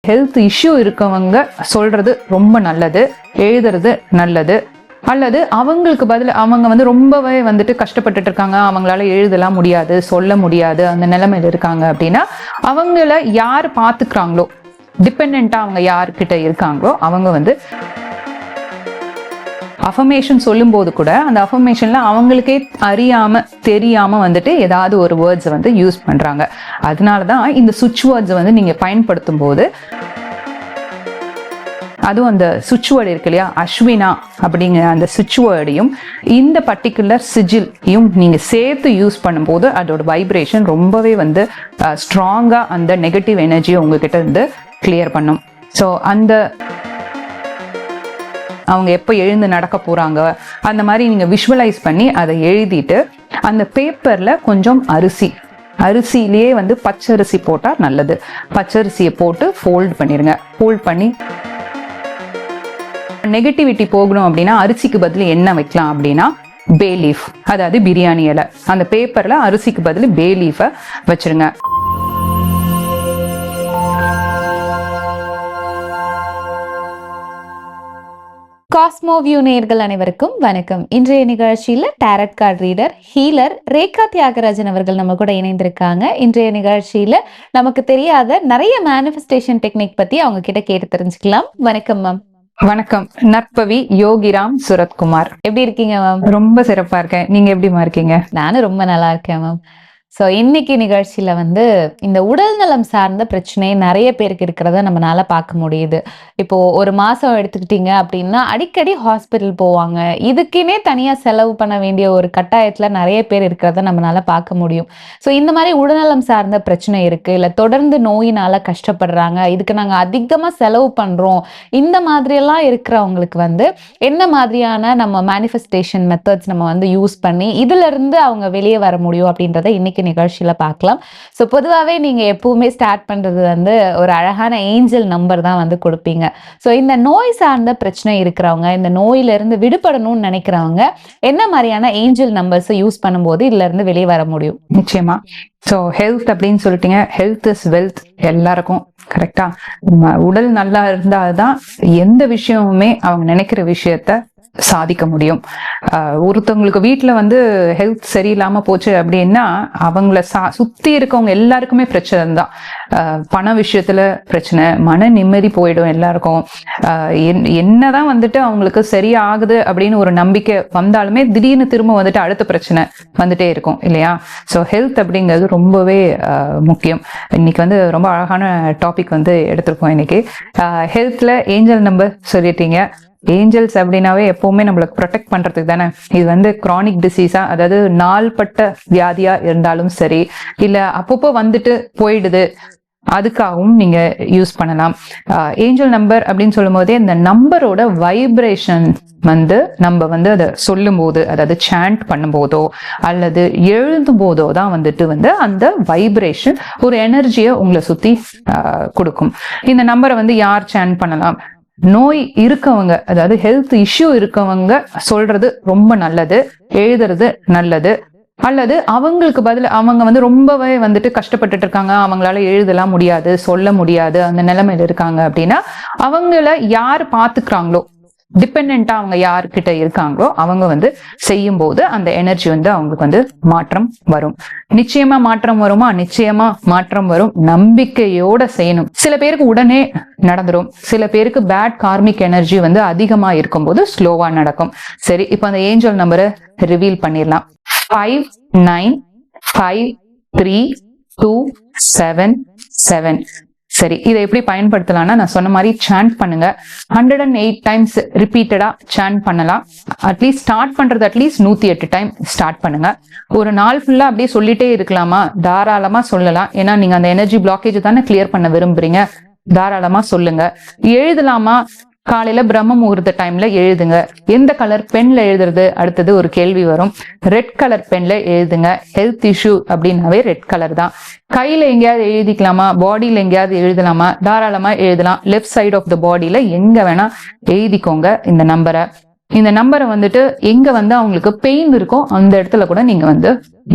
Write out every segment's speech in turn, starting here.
Health issue இருக்கவங்க சொல்றது ரொம்ப நல்லது, எழுதுறது நல்லது. அல்லது அவங்களுக்கு பதில் அவங்க ரொம்பவே கஷ்டப்பட்டுட்டு இருக்காங்க, அவங்களால எழுதலாம் முடியாது, சொல்ல முடியாது, அந்த நிலைமையில இருக்காங்க அப்படின்னா அவங்கள யார் பாத்துக்கிறாங்களோ, டிபெண்டா அவங்க யார்கிட்ட இருக்காங்களோ அவங்க அஃபர்மேஷன் சொல்லும் போது கூட அந்த அஃபர்மேஷன்ல அவங்களுக்கே அறியாம தெரியாம ஏதாவது ஒரு வேர்ட்ஸ் யூஸ் பண்றாங்க. அதனாலதான் இந்த சுவிட்ச் வேர்ட்ஸ் நீங்க பயன்படுத்தும் போது, அதுவும் அந்த சுவிட்ச் வேர்டு இருக்கு இல்லையா, அஸ்வினா அப்படிங்கிற அந்த சுவிட்ச் வேர்டையும் இந்த பர்டிகுலர் சிஜிலையும் நீங்க சேர்த்து யூஸ் பண்ணும்போது அதோட வைப்ரேஷன் ரொம்பவே ஸ்ட்ராங்கா அந்த நெகட்டிவ் எனர்ஜியை உங்ககிட்ட இருந்து கிளியர் பண்ணும். ஸோ அந்த அவங்க எப்போ எழுந்து நடக்க போறாங்க அந்த மாதிரி நீங்க விஷுவலைஸ் பண்ணி அதை எழுதிட்டு அந்த பேப்பர்ல கொஞ்சம் அரிசியிலேயே பச்சரிசி போட்டா நல்லது. பச்சரிசியை போட்டு ஃபோல்ட் பண்ணிருங்க. ஃபோல்ட் பண்ணி நெகட்டிவிட்டி போகணும் அப்படின்னா அரிசிக்கு பதில் என்ன வைக்கலாம் அப்படின்னா பே லீஃப், அதாவது பிரியாணி இலை. அந்த பேப்பர்ல அரிசிக்கு பதில் பே லீஃபை வச்சிருங்க. காஸ்மோ வியூ நேயர்கள் அனைவருக்கும் வணக்கம். இன்றைய நிகழ்ச்சியில tarot card reader healer Rekha Thyagarajan அவர்கள் நம்ம கூட இணைந்திருக்காங்க. இன்றைய நிகழ்ச்சியில நமக்கு தெரியாத நிறைய மேனிஃபெஸ்டேஷன் டெக்னிக் பத்தி அவங்க கிட்ட கேட்டு தெரிஞ்சுக்கலாம். வணக்கம் மேம். வணக்கம். நற்பவி யோகிராம் சுரத்குமார். எப்படி இருக்கீங்க மேம்? ரொம்ப சிறப்பா இருக்கேன். நீங்க எப்படிமா இருக்கீங்க? நானும் ரொம்ப நல்லா இருக்கேன் மேம். ஸோ இன்னைக்கு நிகழ்ச்சியில இந்த உடல் நலம் சார்ந்த பிரச்சனை நிறைய பேருக்கு இருக்கிறத நம்மளால பார்க்க முடியுது. இப்போ ஒரு மாசம் எடுத்துக்கிட்டீங்க அப்படின்னா அடிக்கடி ஹாஸ்பிட்டல் போவாங்க. இதுக்குன்னே தனியா செலவு பண்ண வேண்டிய ஒரு கட்டாயத்துல நிறைய பேர் இருக்கிறத நம்மளால பார்க்க முடியும். ஸோ இந்த மாதிரி உடல்நலம் சார்ந்த பிரச்சனை இருக்கு, இல்லை தொடர்ந்து நோயினால கஷ்டப்படுறாங்க, இதுக்கு நாங்கள் அதிகமா செலவு பண்றோம், இந்த மாதிரி எல்லாம் இருக்கிறவங்களுக்கு என்ன மாதிரியான நம்ம மேனிஃபெஸ்டேஷன் மெத்தட்ஸ் நம்ம யூஸ் பண்ணி இதுல இருந்து அவங்க வெளியே வர முடியும் அப்படின்றத இன்னைக்கு நிகழ்ச்சியில பார்க்கலாம். ஸோ பொதுவாகவே நீங்க எப்பவுமே ஸ்டார்ட் பண்றது ஒரு அழகான ஏஞ்சல் நம்பர் தான் கொடுப்பீங்க. ஸோ இந்த நோய் சார்ந்த பிரச்சனை இருக்கிறவங்க, இந்த நோயில இருந்து விடுபடணும்னு நினைக்கிறவங்க என்ன மாதிரியான ஏஞ்சல் நம்பர்ஸ் யூஸ் பண்ணும்போது இதுல இருந்து வெளியே வர முடியும்? நிச்சயமா. ஸோ ஹெல்த் அப்படின்னு சொல்லிட்டீங்க. ஹெல்த் இஸ் வெல்த் எல்லாருக்கும், கரெக்டா? உடல் நல்லா இருந்தால்தான் எந்த விஷயமுமே அவங்க நினைக்கிற விஷயத்த சாதிக்க முடியும். ஒருத்தவங்களுக்கு வீட்டுல ஹெல்த் சரியில்லாம போச்சு அப்படின்னா அவங்கள சுத்தி இருக்கவங்க எல்லாருக்குமே பிரச்சனை தான். பண விஷயத்துல பிரச்சனை, மன நிம்மதி போயிடும் எல்லாருக்கும். என்னதான் அவங்களுக்கு சரியாகுது அப்படின்னு ஒரு நம்பிக்கை வந்தாலுமே திடீர்னு திரும்ப அடுத்த பிரச்சனை வந்துட்டே இருக்கும் இல்லையா? ஸோ ஹெல்த் அப்படிங்கிறது ரொம்பவே முக்கியம். இன்னைக்கு ரொம்ப அழகான டாபிக் எடுத்திருக்கோம் இன்னைக்கு. ஹெல்த்ல ஏஞ்சல் நம்பர் சொல்லிட்டீங்க. ஏஞ்சல்ஸ் அப்படின்னாவே எப்பவுமே நம்மளுக்கு ப்ரொடெக்ட் பண்றதுக்கு தானே. இது கிரானிக் டிசீஸா, அதாவது நாள்பட்ட வியாதியா இருந்தாலும் சரி, இல்ல அப்பப்போ போயிடுது, அதுக்காகவும் நீங்க யூஸ் பண்ணலாம். ஏஞ்சல் நம்பர் அப்படின்னு சொல்லும் போதே இந்த நம்பரோட வைப்ரேஷன் நம்ம அதை சொல்லும் போது, அதாவது சாண்ட் பண்ணும் போதோ அல்லது எழுதும் போதோ தான் அந்த வைப்ரேஷன் ஒரு எனர்ஜியை உங்களை சுத்தி கொடுக்கும். இந்த நம்பரை யார் சாண்ட் பண்ணலாம்? நோய் இருக்கவங்க, அதாவது ஹெல்த் இஷ்யூ இருக்கவங்க சொல்றது ரொம்ப நல்லது, எழுதுறது நல்லது. அல்லது அவங்களுக்கு பதில் அவங்க ரொம்பவே கஷ்டப்பட்டுட்டு இருக்காங்க, அவங்களால எழுதலாம் முடியாது, சொல்ல முடியாது, அந்த நிலைமையில இருக்காங்க அப்படின்னா அவங்கள யார் பாத்துக்கிறாங்களோ, டிபெண்டா அவங்க யார்கிட்ட இருக்காங்களோ அவங்க செய்யும் போது அந்த எனர்ஜி அவங்களுக்கு மாற்றம் வரும். நிச்சயமா மாற்றம் வருமா? நிச்சயமா மாற்றம் வரும். நம்பிக்கையோட செய்யணும். சில பேருக்கு உடனே நடந்துரும், சில பேருக்கு பேட் கார்மிக் எனர்ஜி அதிகமா இருக்கும்போது ஸ்லோவா நடக்கும். சரி, இப்ப அந்த ஏஞ்சல் நம்பரை ரிவீல் பண்ணிடலாம். 59532777. சரி, இதை எப்படி பயன்படுத்தலாம்னா நான் சொன்ன மாதிரி சாண்ட் பண்ணுங்க. 108 டைம்ஸ் ரிப்பீட்டடா சாண்ட் பண்ணலாம். அட்லீஸ்ட் ஸ்டார்ட் பண்றது 108 டைம் ஸ்டார்ட் பண்ணுங்க. ஒரு நாள் ஃபுல்லா அப்படியே சொல்லிட்டே இருக்கலாமா? தாராளமா சொல்லலாம். ஏன்னா நீங்க அந்த எனர்ஜி பிளாக்கேஜ் தானே கிளியர் பண்ண விரும்புறீங்க. தாராளமா சொல்லுங்க. எழுதலாமா? காலையில பிரம்ம முகூர்த்த டைம்ல எழுதுங்க. எந்த கலர் பென்ல எழுதுறது? அடுத்தது ஒரு கேள்வி வரும். ரெட் கலர் பென்ல எழுதுங்க. ஹெல்த் இஷ்யூ அப்படின்னாவே ரெட் கலர் தான். கையில எங்கேயாவது எழுதிக்கலாமா? பாடியில எங்கேயாவது எழுதலாமா? தாராளமா எழுதலாம். லெஃப்ட் சைட் ஆஃப் த பாடியில எங்க வேணா எழுதிக்கோங்க இந்த நம்பரை. இந்த நம்பரை எங்க அவங்களுக்கு பெயின் இருக்கோ அந்த இடத்துல கூட நீங்க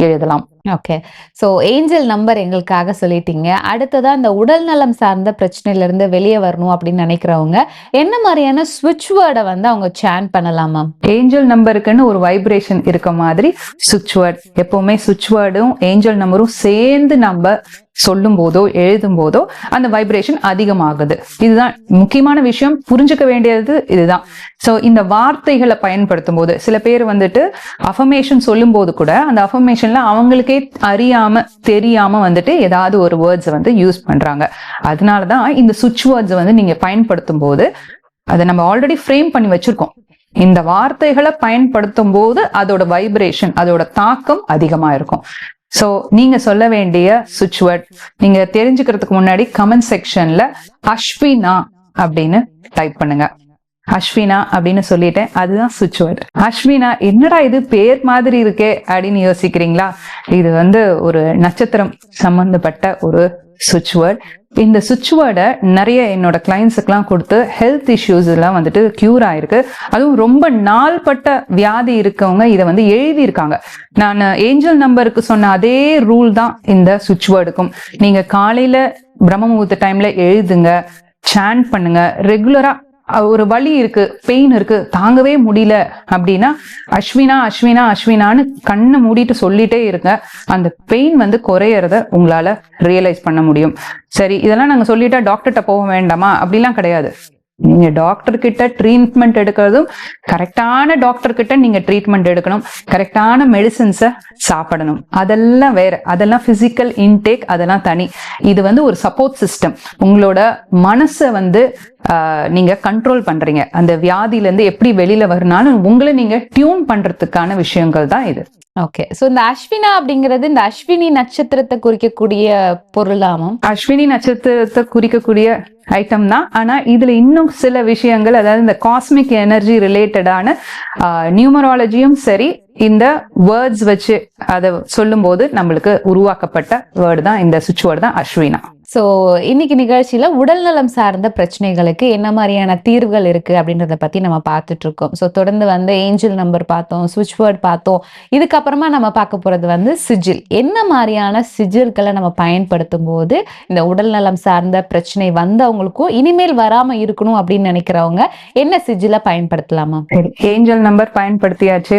எழுதலாம். ஓகே. ஸோ ஏஞ்சல் நம்பர் எங்களுக்காக சொல்லிட்டீங்க. அடுத்ததா இந்த உடல் நலம் சார்ந்த பிரச்சனையிலிருந்து வெளியே வரணும் அப்படின்னு நினைக்கிறவங்க என்ன மாதிரியான ஸ்விட்ச் வேர்டை வந்து அவங்க சேன் பண்ணலாமா? ஏஞ்சல் நம்பருக்குன்னு ஒரு வைப்ரேஷன் இருக்க மாதிரி சுவிட்ச் வேர்ட், எப்பவுமே சுவிட்ச் வேர்டும் ஏஞ்சல் நம்பரும் சேர்ந்து நம்ம சொல்லும் போதோ எழுதும் போதோ அந்த வைப்ரேஷன் அதிகமாகுது. இதுதான் முக்கியமான விஷயம், புரிஞ்சுக்க வேண்டியது இதுதான். சோ இந்த வார்த்தைகளை பயன்படுத்தும் போது சில பேர் வந்துட்டு அஃபர்மேஷன் சொல்லும் போது கூட அந்த அஃபர்மேஷன்ல அவங்களுக்கே அறியாம தெரியாம வந்துட்டு ஏதாவது ஒரு வேர்ட்ஸ் வந்து யூஸ் பண்றாங்க. அதனாலதான் இந்த சுவிட்ச் வேர்ட்ஸ் வந்து நீங்க பயன்படுத்தும் போது அதை நம்ம ஆல்ரெடி ஃப்ரேம் பண்ணி வச்சிருக்கோம். இந்த வார்த்தைகளை பயன்படுத்தும் போது அதோட வைப்ரேஷன், அதோட தாக்கம் அதிகமா இருக்கும். சோ நீங்க சொல்ல வேண்டிய சுவிட்ச் வேர்ட் நீங்க தெரிஞ்சுக்கிறதுக்கு முன்னாடி கமெண்ட் செக்ஷன்ல அஸ்வினா அப்படின்னு டைப் பண்ணுங்க. அஸ்வினா அப்படின்னு சொல்லிட்டேன், அதுதான் சுவிட்ச் வேர்ட். அஸ்வினா என்னடா இது பேர் மாதிரி இருக்கே அப்படின்னு யோசிக்கிறீங்களா? இது வந்து ஒரு நட்சத்திரம் சம்பந்தப்பட்ட ஒரு சுவிட்ச் வேர்ட். இந்த சுவிட்ச் வேர்டை நிறைய என்னோட கிளைண்ட்ஸுக்கெல்லாம் கொடுத்து ஹெல்த் இஷ்யூஸ் எல்லாம் வந்துட்டு கியூர் ஆயிருக்கு. அதுவும் ரொம்ப நாள்பட்ட வியாதி இருக்கவங்க இதை வந்து எழுதியிருக்காங்க. நான் ஏஞ்சல் நம்பருக்கு சொன்ன அதே ரூல் தான் இந்த சுவிட்ச் வேர்டுக்கும். நீங்க காலையில பிரம்ம முகூர்த்த டைம்ல எழுதுங்க, சாண்ட் பண்ணுங்க. ரெகுலரா ஒரு வலி இருக்கு, பெயின் இருக்கு, தாங்கவே முடியல அப்படின்னா அஸ்வினா அஸ்வினா அஸ்வினான்னு கண்ணை மூடிட்டு சொல்லிட்டே இருங்க. அந்த பெயின் வந்து குறையறத உங்களால ரியலைஸ் பண்ண முடியும். சரி, இதெல்லாம் நாங்க சொல்லிட்டா டாக்டர்கிட்ட போக வேண்டாமா? அப்படிலாம் கிடையாது. நீங்க டாக்டர் கிட்ட ட்ரீட்மெண்ட் எடுக்கிறதும் கரெக்டான டாக்டர் கிட்ட நீங்க ட்ரீட்மெண்ட் எடுக்கணும், கரெக்டான மெடிசின்ஸை சாப்பிடணும். அதெல்லாம் வேற, அதெல்லாம் பிசிக்கல் இன்டேக், அதெல்லாம் தனி. இது வந்து ஒரு சப்போர்ட் சிஸ்டம். உங்களோட மனசை வந்து நீங்க கண்ட்ரோல் பண்றீங்க. அந்த வியாதியில இருந்து எப்படி வெளியில வரனாலும் உங்களை நீங்க டியூன் பண்றதுக்கான விஷயங்கள் தான் இது. ஓகே. சோ இந்த அஸ்வினா அப்படிங்கிறது இந்த அஸ்வினி நட்சத்திரத்தை குறிக்கக்கூடிய பொருளாமா? அஸ்வினி நட்சத்திரத்தை குறிக்கக்கூடிய ஐட்டம் தான். ஆனா இதுல இன்னும் சில விஷயங்கள், அதாவது இந்த காஸ்மிக் எனர்ஜி ரிலேட்டடான நியூமராலஜியும் சரி, இந்த வேர்ட்ஸ் வச்சு அதை சொல்லும் போது நம்மளுக்கு உருவாக்கப்பட்ட வேர்டு தான் இந்த சுவிட்ச் வேர்டு தான் அஸ்வினா. ஸோ இன்னைக்கு நிகழ்ச்சியில உடல் நலம் சார்ந்த பிரச்சனைகளுக்கு என்ன மாதிரியான தீர்வுகள் இருக்கு அப்படின்றத பத்தி நம்ம பார்த்துட்டு இருக்கோம். ஸோ தொடர்ந்து வந்து ஏஞ்சல் நம்பர் பார்த்தோம், சுவிட்ச் வேர்ட் பார்த்தோம். இதுக்கப்புறமா நம்ம பார்க்க போறது வந்து சிஜில். என்ன மாதிரியான சிஜில்களை நம்ம பயன்படுத்தும் போது இந்த உடல் நலம் சார்ந்த பிரச்சனை வந்தவங்களுக்கும் இனிமேல் வராம இருக்கணும் அப்படின்னு நினைக்கிறவங்க என்ன சிஜிலை பயன்படுத்தலாமா? ஏஞ்சல் நம்பர் பயன்படுத்தியாச்சு,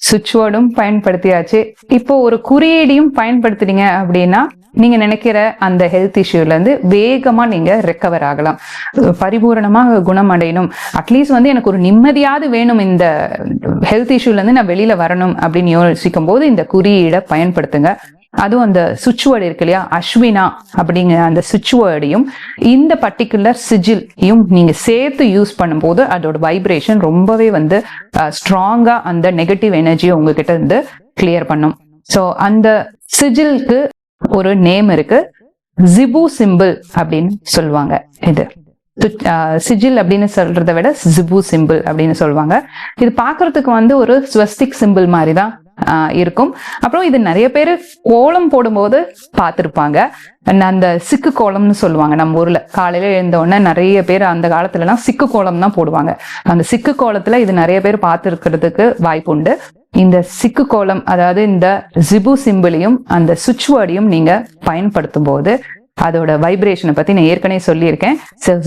சுவிட்ச் வேர்டும் பயன்படுத்தியாச்சு. இப்போ ஒரு குறியீடையும் பயன்படுத்துறீங்க அப்படின்னா நீங்க நினைக்கிற அந்த ஹெல்த் இஷ்யூல இருந்து வேகமா நீங்க ரெக்கவர் ஆகலாம், பரிபூரணமாக குணமடையணும். அட்லீஸ்ட் வந்து எனக்கு ஒரு நிம்மதியாவது வேணும், இந்த ஹெல்த் இஷ்யூல இருந்து நான் வெளியில வரணும் அப்படின்னு யோசிக்கும் போது இந்த குறியீடை பயன்படுத்துங்க. அதுவும் அந்த சுவிட்ச் வேர்டு இருக்கு இல்லையா, அஸ்வினா அப்படிங்கிற அந்த சுவிட்ச் வேர்டையும் இந்த பர்டிகுலர் சிஜிலையும் நீங்க சேர்த்து யூஸ் பண்ணும்போது அதோட வைப்ரேஷன் ரொம்பவே வந்து ஸ்ட்ராங்கா அந்த நெகட்டிவ் எனர்ஜியை உங்ககிட்ட இருந்து கிளியர் பண்ணும். ஸோ அந்த சிஜிலுக்கு ஒரு நேம் இருக்கு, ஜிபு சிம்பிள் அப்படின்னு சொல்லுவாங்க. இது சிஜில் அப்படின்னு சொல்றதை விட ஜிபு சிம்பிள் அப்படின்னு சொல்லுவாங்க. இது பாக்குறதுக்கு வந்து ஒரு ஸ்வஸ்திக் சிம்பிள் மாதிரி தான் இருக்கும். அப்புறம் இது நிறைய பேர் கோலம் போடும்போது பார்த்திருப்பாங்க. அந்த சிக்கு கோலம்னு சொல்லுவாங்க. நம்ம ஊர்ல காலையில எழுந்த உடனே நிறைய பேர் அந்த காலத்துல எல்லாம் சிக்கு கோலம் தான் போடுவாங்க. அந்த சிக்கு கோலத்துல இது நிறைய பேர் பார்த்திருக்கிறதுக்கு வாய்ப்பு உண்டு. இந்த சிக்கு கோலம், அதாவது இந்த ஜிபு சிம்பிளையும் அந்த சுவிட்ச் வேர்டையும் நீங்க பயன்படுத்தும் போது அதோட வைப்ரேஷனை பத்தி நான் ஏற்கனவே சொல்லியிருக்கேன்.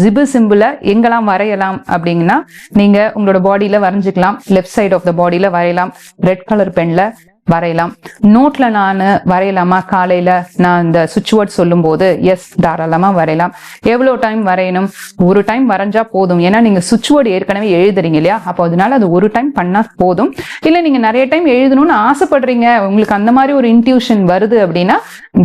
ஜிபு சிம்பிளை எங்கெல்லாம் வரையலாம் அப்படிங்கன்னா, நீங்க உங்களோட பாடியில வரைஞ்சிக்கலாம். லெஃப்ட் சைட் ஆஃப் த பாடியில வரையலாம், ரெட் கலர் பென்ல வரையலாம். நோட்ல நான் வரையலாமா? காலையில நான் இந்த சுவிட்ச் வேர்ட் சொல்லும் போது எஸ், தாராளமா வரையலாம். எவ்வளவு டைம் வரையணும்? ஒரு டைம் வரைஞ்சா போதும். ஏன்னா நீங்க சுவிட்ச் வேர்டு ஏற்கனவே எழுதுறீங்க இல்லையா, அப்போ அதனால அது ஒரு டைம் பண்ணா போதும். இல்ல நீங்க நிறைய டைம் எழுதணும்னு ஆசைப்படுறீங்க, உங்களுக்கு அந்த மாதிரி ஒரு இன்ட்யூஷன் வருது அப்படின்னா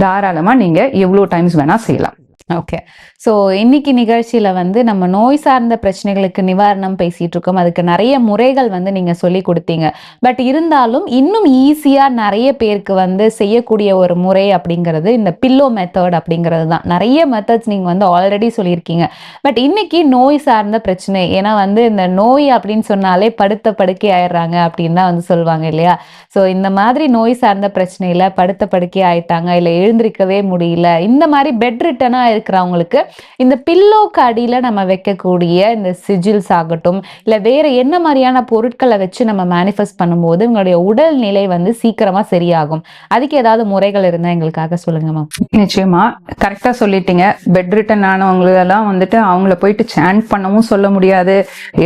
தாராளமா நீங்க எவ்வளவு டைம்ஸ் வேணா செய்யலாம். ஓகே. ஸோ இன்னைக்கு நிகழ்ச்சியில வந்து நம்ம நோய் சார்ந்த பிரச்சனைகளுக்கு நிவாரணம் பேசிட்டு இருக்கோம். அதுக்கு நிறைய முறைகள் வந்து நீங்க சொல்லி கொடுத்தீங்க. பட் இருந்தாலும் இன்னும் ஈஸியா நிறைய பேருக்கு வந்து செய்யக்கூடிய ஒரு முறை அப்படிங்கிறது இந்த பில்லோ மெத்தட் அப்படிங்கிறது தான். நிறைய மெத்தட்ஸ் நீங்க வந்து ஆல்ரெடி சொல்லியிருக்கீங்க. பட் இன்னைக்கு நோய் சார்ந்த பிரச்சனை, ஏன்னா வந்து இந்த நோய் அப்படின்னு சொன்னாலே படுத்த படுக்கை ஆயிடுறாங்க அப்படின்னு தான் வந்து சொல்லுவாங்க இல்லையா? ஸோ இந்த மாதிரி நோய் சார்ந்த பிரச்சனையில படுத்த படுக்கை ஆயிட்டாங்க, இல்லை எழுந்திருக்கவே முடியல, இந்த மாதிரி பெட் ரிட்டனா இருக்கிறவங்களுக்கு இந்த பில்லோக்கு அடியில நம்ம வைக்கக்கூடிய இந்த சிஜில்ஸ் ஆகட்டும், இல்ல வேற என்ன மாதிரியான பொருட்களை வச்சு நம்ம மேனிஃபெஸ்ட் பண்ணும்போது உங்களுடைய உடல் நிலை வந்து சீக்கிரமா சரியாகும்? அதுக்கு ஏதாவது முறைகள் இருந்தா எங்களுக்காக சொல்லுங்க மேம். நிச்சயமா கரெக்டா சொல்லிட்டீங்க. பெட் ரிட்டன் ஆனவங்களெல்லாம் வந்துட்டு அவங்கள போயிட்டு சாண்ட் பண்ணவும் சொல்ல முடியாது,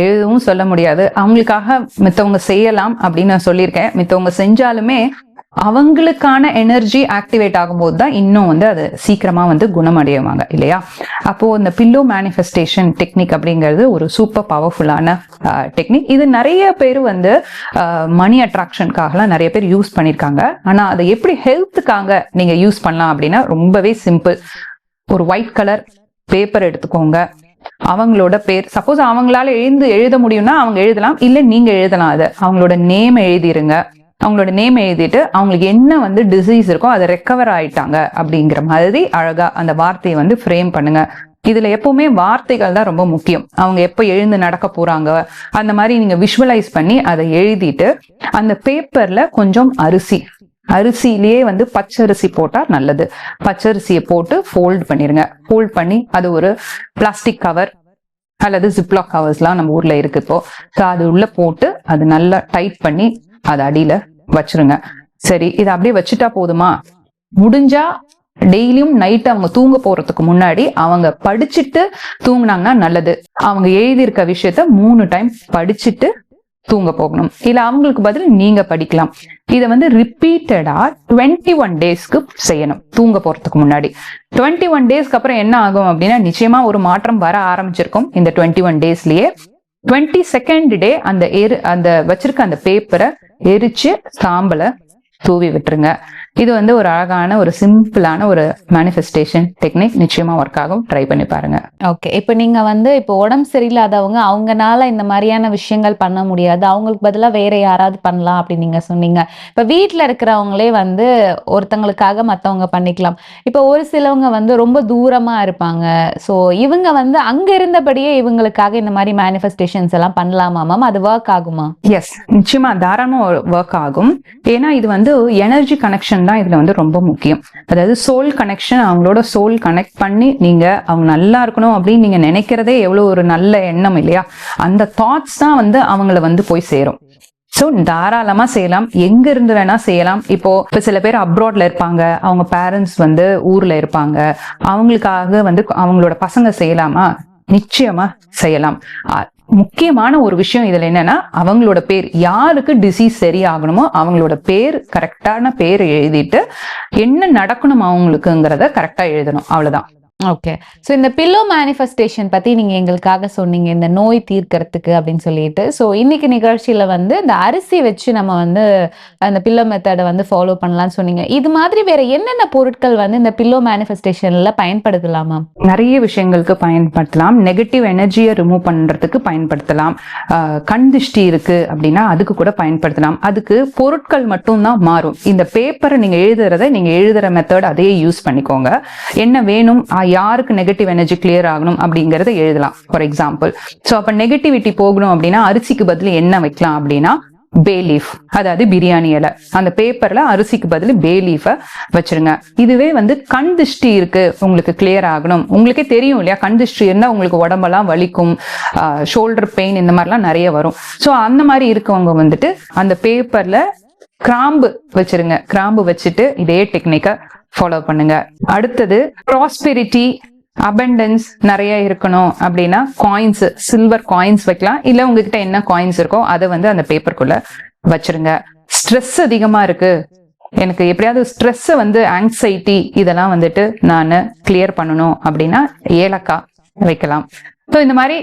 எழுதவும் சொல்ல முடியாது. அவங்களுக்காக மித்தவங்க செய்யலாம் அப்படின்னு நான் சொல்லியிருக்கேன். மித்தவங்க செஞ்சாலுமே அவங்களுக்கான எனர்ஜி ஆக்டிவேட் ஆகும்போது தான் இன்னும் வந்து அது சீக்கிரமா வந்து குணமடைவாங்க இல்லையா? அப்போ இந்த பில்லோ மேனிஃபெஸ்டேஷன் டெக்னிக் அப்படிங்கிறது ஒரு சூப்பர் பவர்ஃபுல்லான டெக்னிக். இது நிறைய பேர் வந்து மணி அட்ராக்ஷனுக்காகலாம் நிறைய பேர் யூஸ் பண்ணியிருக்காங்க. ஆனா அதை எப்படி ஹெல்த்துக்காக நீங்க யூஸ் பண்ணலாம் அப்படின்னா ரொம்பவே சிம்பிள். ஒரு ஒயிட் கலர் பேப்பர் எடுத்துக்கோங்க. அவங்களோட பேர், சப்போஸ் அவங்களால எழுத முடியும்னா அவங்க எழுதலாம், இல்ல நீங்க எழுதலாம். அதை அவங்களோட நேம் எழுதிருங்க. அவங்களோட நேம் எழுதிட்டு அவங்களுக்கு என்ன வந்து டிசீஸ் இருக்கோ அதை ரெக்கவர் ஆயிட்டாங்க அப்படிங்கிற மாதிரி அழகா அந்த வார்த்தையை வந்து ஃப்ரேம் பண்ணுங்க. இதுல எப்பவுமே வார்த்தைகள் தான் ரொம்ப முக்கியம். அவங்க எப்ப எழுந்து நடக்க போறாங்க அந்த மாதிரி நீங்க விஷுவலைஸ் பண்ணி அதை எழுதிட்டு அந்த பேப்பர்ல கொஞ்சம் அரிசியிலேயே வந்து பச்சரிசி போட்டா நல்லது. பச்சரிசியை போட்டு ஃபோல்ட் பண்ணிருங்க. ஃபோல்ட் பண்ணி அது ஒரு பிளாஸ்டிக் கவர் அல்லது ஜிப்லாக் கவர்ஸ்லாம் நம்ம ஊர்ல இருக்கு இப்போ. அது உள்ள போட்டு அது நல்லா டைட் பண்ணி அது அடியில வச்சிருங்க. சரி, இதை அப்படியே வச்சுட்டா போதுமா? முடிஞ்சா டெய்லியும் நைட் அவங்க தூங்க போறதுக்கு முன்னாடி அவங்க படிச்சுட்டு தூங்குனாங்கன்னா நல்லது. அவங்க எழுதியிருக்க விஷயத்த 3 டைம் படிச்சுட்டு தூங்க போகணும். இல்ல அவங்களுக்கு பதில் நீங்க படிக்கலாம். இதை வந்து ரிப்பீட்டடா 21 டேஸ்க்கு செய்யணும் தூங்க போறதுக்கு முன்னாடி. 21 டேஸ்க்கு அப்புறம் என்ன ஆகும் அப்படின்னா நிச்சயமா ஒரு மாற்றம் வர ஆரம்பிச்சிருக்கும். இந்த 21 டேஸ்லயே 22nd டே அந்த வச்சிருக்க அந்த பேப்பரை எரிச்சு சாம்பலை தூவி விட்டுருங்க. இது வந்து ஒரு அழகான ஒரு சிம்பிளான ஒரு மேனிஃபெஸ்டேஷன் டெக்னிக். நிச்சயமா ஒர்க் ஆகும். ட்ரை பண்ணி பாருங்க. ஓகே, இப்போ நீங்க வந்து இப்போ உடம்பு சரியில்லாதவங்க அவங்கனால இந்த மாதிரியான விஷயங்கள் பண்ண முடியாது, அவங்களுக்கு பதிலாக வேற யாராவது பண்ணலாம் அப்படின்னு நீங்க சொன்னீங்க. இப்போ வீட்டில் இருக்கிறவங்களே வந்து ஒருத்தங்களுக்காக மற்றவங்க பண்ணிக்கலாம். இப்போ ஒரு சிலவங்க வந்து ரொம்ப தூரமா இருப்பாங்க. ஸோ இவங்க வந்து அங்க இருந்தபடியே இவங்களுக்காக இந்த மாதிரி மேனிஃபெஸ்டேஷன்ஸ் எல்லாம் பண்ணலாமா மேம்? அது ஒர்க் ஆகுமா? எஸ், நிச்சயமா தாராளமா ஒர்க் ஆகும். ஏன்னா இது வந்து எனர்ஜி கனெக்ஷன் தான் இதுல வந்து ரொம்ப முக்கியம். அதாவது சோல் கனெக்ஷன். அவங்களோட சோல் கனெக்ட் பண்ணி நீங்க அவங்க நல்லா இருக்கணும் அப்படின்னு நீங்க நினைக்கிறதே எவ்வளவு ஒரு நல்ல எண்ணம் இல்லையா? அந்த தாட்ஸ் தான் வந்து அவங்கள வந்து போய் சேரும். சோ தாராளமா செய்யலாம். எங்க இருந்து வேணா செய்யலாம். இப்போ சில பேர் அப்ராட்ல இருப்பாங்க, அவங்க பேரண்ட்ஸ் வந்து ஊர்ல இருப்பாங்க, அவங்களுக்காக வந்து அவங்களோட பசங்க செய்யலாமா? நிச்சயமா செய்யலாம். முக்கியமான ஒரு விஷயம் இதுல என்னன்னா அவங்களோட பேர், யாருக்கு டிசீஸ் சரியாகணுமோ அவங்களோட பேர், கரெக்டான பேர் எழுதிட்டு என்ன நடக்கணும் அவங்களுக்குங்கிறத கரெக்டா எழுதணும். அவ்வளவுதான். ஓகே, ஸோ இந்த பில்லோ மேனிஃபெஸ்டேஷன் பத்தி நீங்க எங்களுக்காக சொன்னீங்க, இந்த நோய் தீர்க்கறதுக்கு அப்படின்னு சொல்லிட்டு. ஸோ இன்னைக்கு நிகழ்ச்சியில வந்து இந்த அரிசி வச்சு நம்ம வந்து அந்த பில்லோ மெத்தடை வந்து ஃபாலோ பண்ணலாம்னு சொன்னீங்க. இது மாதிரி வேற என்னென்ன பொருட்கள் வந்து இந்த பில்லோ மேனிஃபெஸ்டேஷன்ல பயன்படுத்தலாமா? நிறைய விஷயங்களுக்கு பயன்படுத்தலாம். நெகட்டிவ் எனர்ஜியை ரிமூவ் பண்றதுக்கு பயன்படுத்தலாம். கண் திஷ்டி இருக்கு அப்படின்னா அதுக்கு கூட பயன்படுத்தலாம். அதுக்கு பொருட்கள் மட்டும்தான் மாறும். இந்த பேப்பரை நீங்க எழுதுற மெத்தட் அதையே யூஸ் பண்ணிக்கோங்க. என்ன வேணும், யாருக்கு நெகட்டிவ் எனர்ஜி கிளியர் ஆகணும் அப்படிங்கறத எழுதலாம். ஃபார் எக்ஸாம்பிள், சோ அப்ப நெகட்டிவிட்டி போகணும் அப்படின்னா அரிசிக்கு பதில் என்ன வைக்கலாம் அப்படின்னா பே லீஃப், அதாவது பிரியாணி இலை. அந்த பேப்பர்ல அரிசிக்கு பதில் பே லீஃப வச்சிருங்க. இதுவே வந்து கண் திஷ்டி இருக்கு உங்களுக்கு கிளியர் ஆகணும். உங்களுக்கே தெரியும் இல்லையா, கண் திஷ்டி இருந்தா உங்களுக்கு உடம்பெல்லாம் வலிக்கும், ஷோல்டர் பெயின் இந்த மாதிரிலாம் நிறைய வரும். சோ அந்த மாதிரி இருக்கவங்க வந்துட்டு அந்த பேப்பர்ல கிராம்பு வச்சிருங்க. கிராம்பு வச்சுட்டு இதே டெக்னிக்கை ஃபாலோ பண்ணுங்க. அடுத்தது ப்ராஸ்பெரிட்டி, அபண்டன்ஸ் நிறைய இருக்கணும் அப்படின்னா காயின்ஸ், சில்வர் காயின்ஸ் வைக்கலாம். இல்ல உங்ககிட்ட என்ன காயின்ஸ் இருக்கோ அதை வந்து அந்த பேப்பருக்குள்ள வச்சிருங்க. ஸ்ட்ரெஸ் அதிகமா இருக்கு, எனக்கு எப்படியாவது ஸ்ட்ரெஸ் வந்து ஆங்ஸைட்டி இதெல்லாம் வந்துட்டு நான் கிளியர் பண்ணணும் அப்படின்னா ஏலக்காய் வைக்கலாம். ஸோ இந்த மாதிரி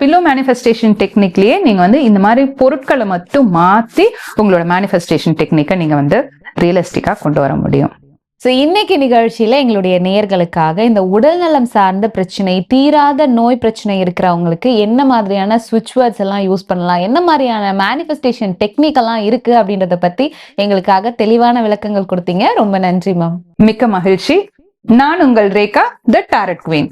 பில்லோ மேனிஃபெஸ்டேஷன் டெக்னிக்லயே நீங்க வந்து இந்த மாதிரி பொருட்களை மட்டும் மாத்தி உங்களோட மேனிஃபெஸ்டேஷன் டெக்னிக்கை நீங்க வந்து ரியலிஸ்டிக்கா கொண்டு வர முடியும். ஸோ இன்னைக்கு நிகழ்ச்சியில எங்களுடைய நேயர்களுக்காக இந்த உடல் நலம் சார்ந்த பிரச்சனை, தீராத நோய் பிரச்சனை இருக்கிறவங்களுக்கு என்ன மாதிரியான ஸ்விட்ச் வேர்ட்ஸ் எல்லாம் யூஸ் பண்ணலாம், என்ன மாதிரியான மேனிஃபெஸ்டேஷன் டெக்னிக் எல்லாம் இருக்கு அப்படின்றத பத்தி எங்களுக்காக தெளிவான விளக்கங்கள் கொடுத்தீங்க. ரொம்ப நன்றி மேம். மிக்க மகிழ்ச்சி. நான் உங்கள் ரேகா, தி டாரட் குவீன்.